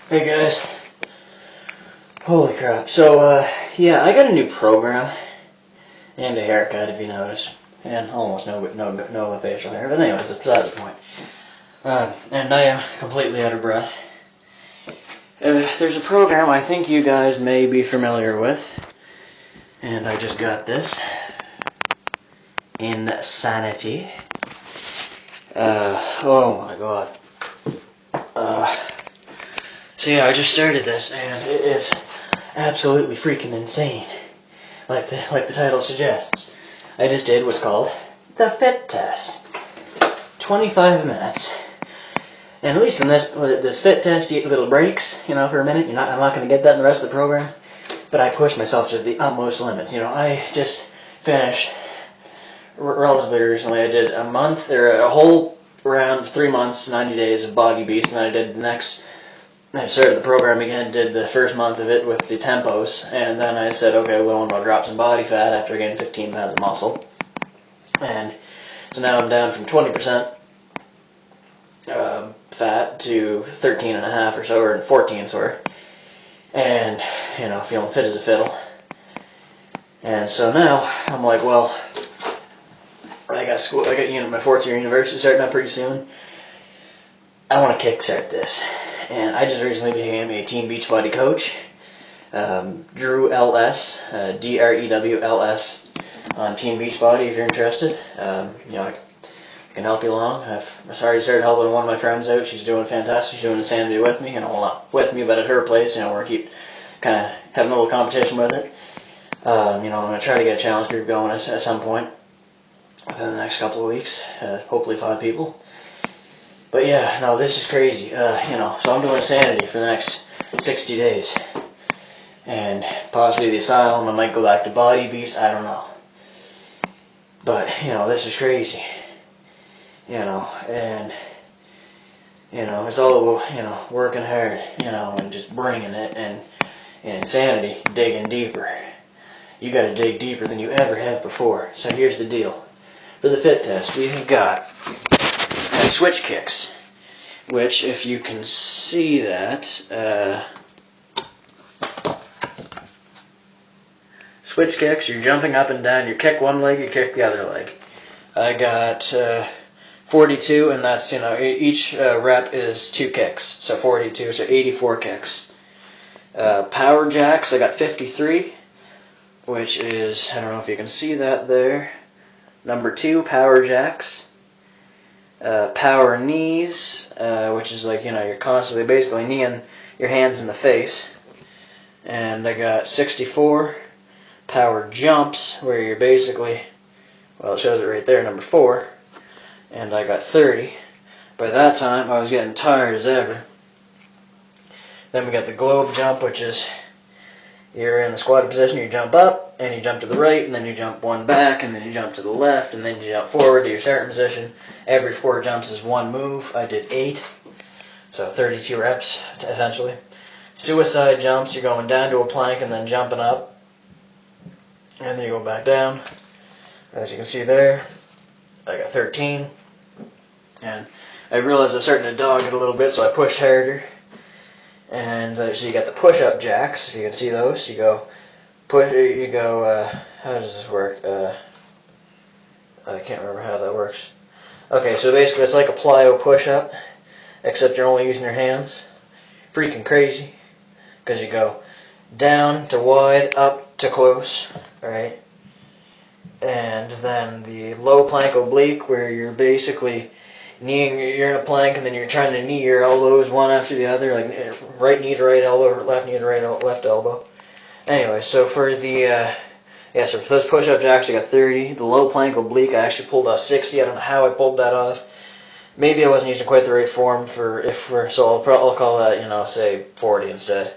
Hey guys. Holy crap. So, yeah, I got a new program and a haircut, if you notice. And almost no facial hair. But anyways, that's the point. And I am completely out of breath. There's a program I think you guys may be familiar with. And I just got this. Insanity. Oh my god. So yeah, I just started this, and it is absolutely freaking insane, like the title suggests. I just did what's called the fit test. 25 minutes, and at least in this fit test, you get little breaks, for a minute. I'm not going to get that in the rest of the program, but I pushed myself to the utmost limits. I just finished relatively recently. I did a month or a whole round of 3 months, 90 days of Body Beast, and I started the program again, did the first month of it with the tempos, and then I said, okay, well, I'm going to drop some body fat after I gained 15 pounds of muscle. And so now I'm down from 20% fat to 13.5 or so, or 14, sorry. And, feeling fit as a fiddle. And so now I'm like, well, I got school, my fourth year university starting up pretty soon. I want to kickstart this. And I just recently became a Team Beachbody coach. Drew LS, DREWLS on Team Beachbody if you're interested. I can help you along. I've already started helping one of my friends out. She's doing fantastic. She's doing Insanity with me. Well, not with me, but at her place. We're keep kind of having a little competition with it. I'm going to try to get a challenge group going at some point within the next couple of weeks. Hopefully 5 people. But yeah, no, this is crazy. So I'm doing Insanity for the next 60 days. And possibly the Asylum. I might go back to Body Beast. I don't know. But, this is crazy. And, it's all about, working hard, and just bringing it. And in Insanity, digging deeper. You gotta dig deeper than you ever have before. So here's the deal. For the fit test, we have got switch kicks, which, if you can see that, switch kicks, you're jumping up and down, you kick one leg, you kick the other leg. I got 42, and that's, each rep is 2 kicks, so 42, so 84 kicks. Power jacks, I got 53, which is, I don't know if you can see that there, number 2, power jacks. Power knees, which is like, you're constantly basically kneeing your hands in the face. And I got 64 power jumps, where you're basically, well, it shows it right there, number 4. And I got 30. By that time, I was getting tired as ever. Then we got the globe jump, which is, you're in the squatted position, you jump up, and you jump to the right, and then you jump one back, and then you jump to the left, and then you jump forward to your starting position. Every 4 jumps is 1 move. I did 8, so 32 reps, essentially. Suicide jumps, you're going down to a plank and then jumping up, and then you go back down. As you can see there, I got 13, and I realized I was starting to dog it a little bit, so I pushed harder. And so you got the push-up jacks, if you can see those. How does this work? I can't remember how that works. Okay, so basically it's like a plyo push-up, except you're only using your hands. Freaking crazy, because you go down to wide, up to close, right? And then the low plank oblique, where you're basically you're in a plank, and then you're trying to knee your elbows one after the other, like right knee to right elbow, left knee to left elbow. Anyway, so for for those push-up jacks, I got 30. The low plank oblique, I actually pulled off 60. I don't know how I pulled that off. Maybe I wasn't using quite the right form so I'll call that, say 40 instead.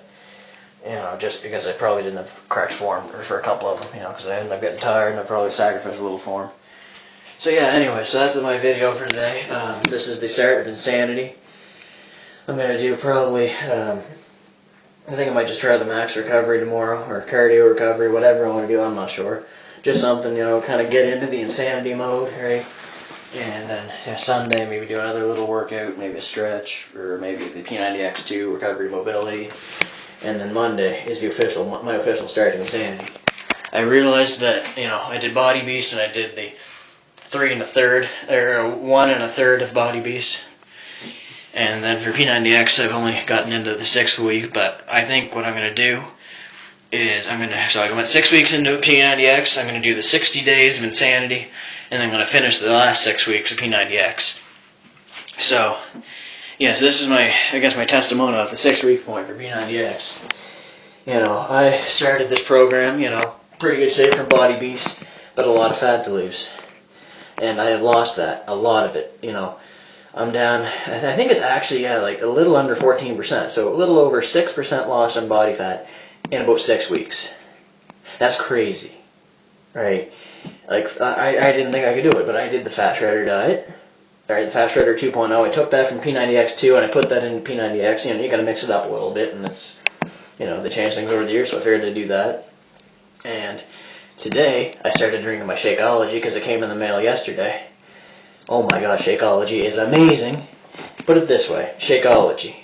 Just because I probably didn't have correct form for a couple of them, because I ended up getting tired and I probably sacrificed a little form. So yeah, anyway, so that's my video for today. This is the start of Insanity. I'm going to do probably, I think I might just try the max recovery tomorrow, or cardio recovery, whatever I want to do, I'm not sure. Just something, kind of get into the Insanity mode, right? And then Sunday, maybe do another little workout, maybe a stretch, or maybe the P90X2 recovery mobility. And then Monday is my official start to insanity. I realized that, I did Body Beast and I did the 3 1/3 or 1 1/3 of Body Beast. And then for P90X, I've only gotten into the 6th week, but I think what I'm going to do is so I went 6 weeks into P90X, I'm going to do the 60 days of insanity, and then I'm going to finish the last 6 weeks of P90X. So, so this is my testimonial at the 6-week point for P90X. I started this program, pretty good shape from Body Beast, but a lot of fat to lose. And I have lost that, a lot of it, I'm down, I think it's actually, like a little under 14%, so a little over 6% loss on body fat in about 6 weeks. That's crazy, right? Like, I didn't think I could do it, but I did the Fat Shredder diet, alright, the Fat Shredder 2.0, I took that from P90X2 and I put that into P90X, you gotta mix it up a little bit, and it's, they change things over the years, so I figured I'd do that. And today, I started drinking my Shakeology because it came in the mail yesterday. Oh my gosh, Shakeology is amazing. Put it this way, Shakeology.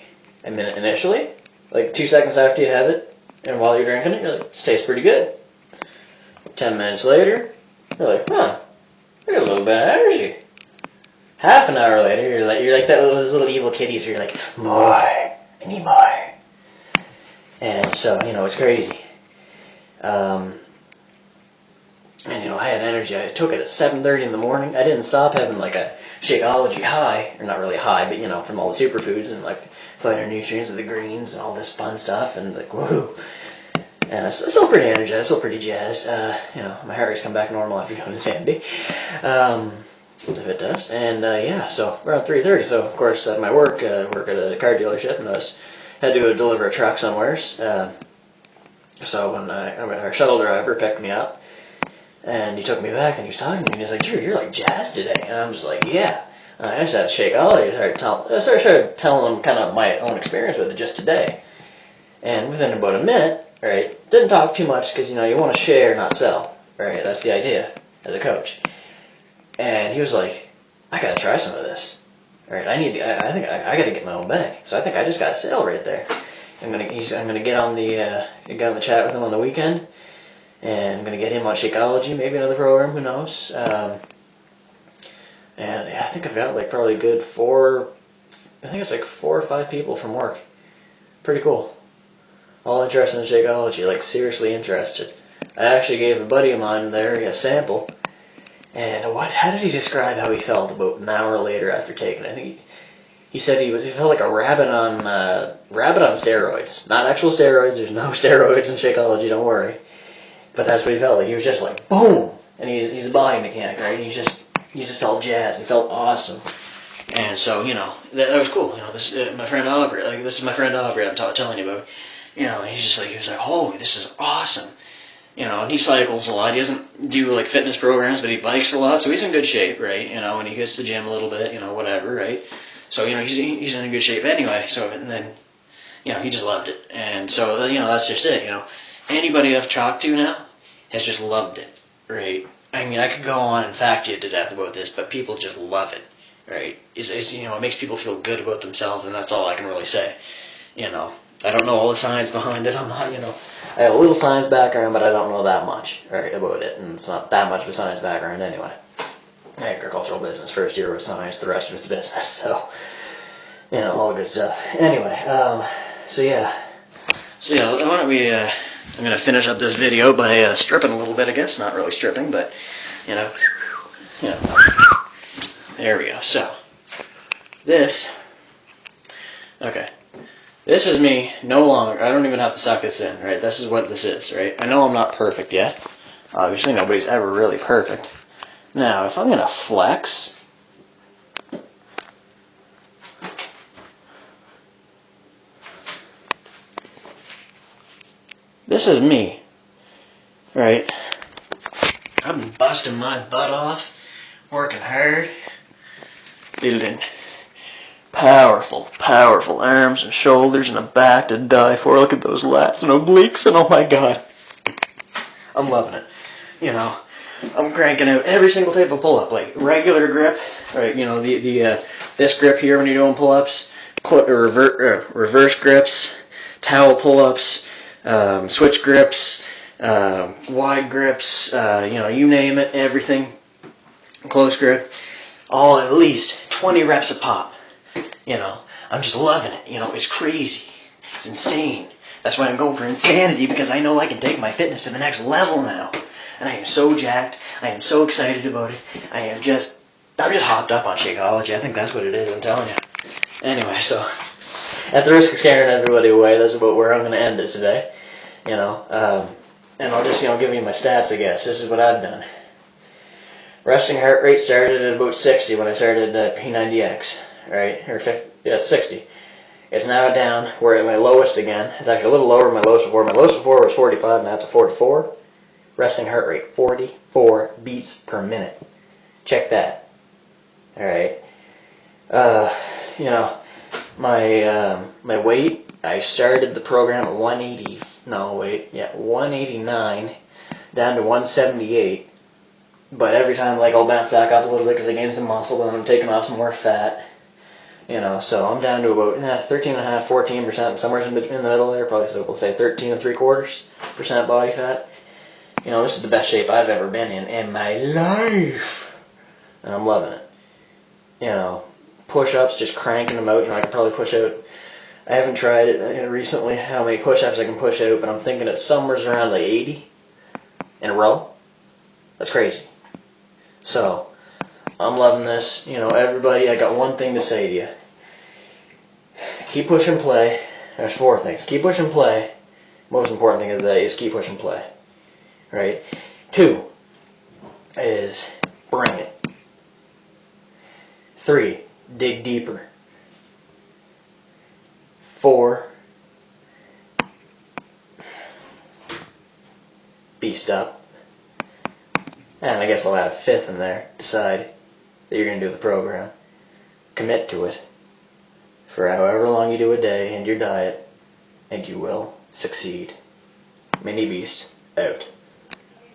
And then initially, like 2 seconds after you have it, and while you're drinking it, you're like, this tastes pretty good. 10 minutes later, you're like, I got a little bit of energy. Half an hour later, you're like those little evil kitties, where you're like, more, I need more. And so, it's crazy. And, I had energy. I took it at 7:30 in the morning. I didn't stop having, like, a Shakeology high, or not really high, but, from all the superfoods and, like, phytonutrients of the greens and all this fun stuff, and, like, woohoo. And I'm still pretty energized, still pretty jazzed. My heart rate's come back normal after doing insanity. If it does. And, so around 3:30. So, of course, at my work, work at a car dealership, and had to go deliver a truck somewhere. So when our shuttle driver picked me up, and he took me back, and he was talking to me, and he's like, Drew, you're like jazzed today. And I was like, yeah. I just had to Shakeology. I started telling him kind of my own experience with it just today. And within about a minute, right, didn't talk too much because, you want to share, not sell. Right, that's the idea as a coach. And he was like, I got to try some of this. Right, I think I got to get my own bag. So I think I just got a sale right there. I'm gonna get on the chat with him on the weekend. And I'm going to get him on Shakeology, maybe another program, who knows. And I think I've got like probably good 4 or 5 people from work. Pretty cool. All interested in Shakeology, like seriously interested. I actually gave a buddy of mine there a sample. And how did he describe how he felt about an hour later after taking it? I think he said he felt like a rabbit on steroids. Not actual steroids, there's no steroids in Shakeology, don't worry. But that's what he felt like. He was just like, boom! And he's a body mechanic, right? He just felt jazzed. He felt awesome. And so, that was cool. This is my friend Aubrey. Like, this is my friend Aubrey I'm telling you about. He was like, oh, this is awesome. And he cycles a lot. He doesn't do, like, fitness programs, but he bikes a lot. So he's in good shape, right? And he gets to the gym a little bit, whatever, right? So, he's in good shape anyway. So, and then, he just loved it. And so, that's just it, Anybody I've talked to now has just loved it, right? I mean, I could go on and fact you to death about this, but people just love it, right? It makes people feel good about themselves, and that's all I can really say. I don't know all the science behind it. I'm not, I have a little science background, but I don't know that much, right, about it, and it's not that much of a science background anyway. Agricultural business, first year was science, the rest of it's business, so, all good stuff. Anyway, so yeah, why don't we, I'm going to finish up this video by stripping a little bit, I guess. Not really stripping, but, there we go. So, this is me no longer. I don't even have to suck this in, right? This is what this is, right? I know I'm not perfect yet. Obviously, nobody's ever really perfect. Now, if I'm going to flex, this is me, right? I've been busting my butt off, working hard, building powerful arms and shoulders and a back to die for. Look at those lats and obliques, and oh my god, I'm loving it. I'm cranking out every single type of pull-up, like regular grip, right? You know, this grip here when you're doing pull-ups, reverse grips, towel pull-ups, switch grips, wide grips, you know, you name it, everything, close grip, all at least 20 reps a pop. You know, I'm just loving it. You know, it's crazy. It's insane. That's why I'm going for insanity, because I know I can take my fitness to the next level now. And I am so jacked. I am so excited about it. I'm just hopped up on Shakeology. I think that's what it is, I'm telling you. Anyway, so at the risk of scaring everybody away, that's about where I'm going to end it today. You know, and I'll just, you know, give you my stats, I guess. This is what I've done. Resting heart rate started at about 60 when I started at P90X, right? Or 60. It's now down. We're at my lowest again. It's actually a little lower than my lowest before. My lowest before was 45, and that's a 44. Resting heart rate, 44 beats per minute. Check that. All right. You know, my weight, I started the program at 189 down to 178. But every time, like, I'll bounce back up a little bit because I gained some muscle, and I'm taking off some more fat. You know, so I'm down to about 13.5%, 14%, somewhere in the middle there, probably, so we'll say 13.75% body fat. You know, this is the best shape I've ever been in my life. And I'm loving it. You know, push-ups, just cranking them out. You know, I could probably push out, I haven't tried it recently, how many push-ups I can push out, but I'm thinking it's somewhere around like 80 in a row. That's crazy. So, I'm loving this. You know, everybody, I got one thing to say to you. Keep pushing play. There's 4 things. Keep pushing play. Most important thing of the day is keep pushing play. Right? 2 is bring it. 3, dig deeper. 4, beast up. And I guess I'll add a 5th in there. Decide that you're going to do the program. Commit to it for however long you do a day and your diet, and you will succeed. Mini Beast out.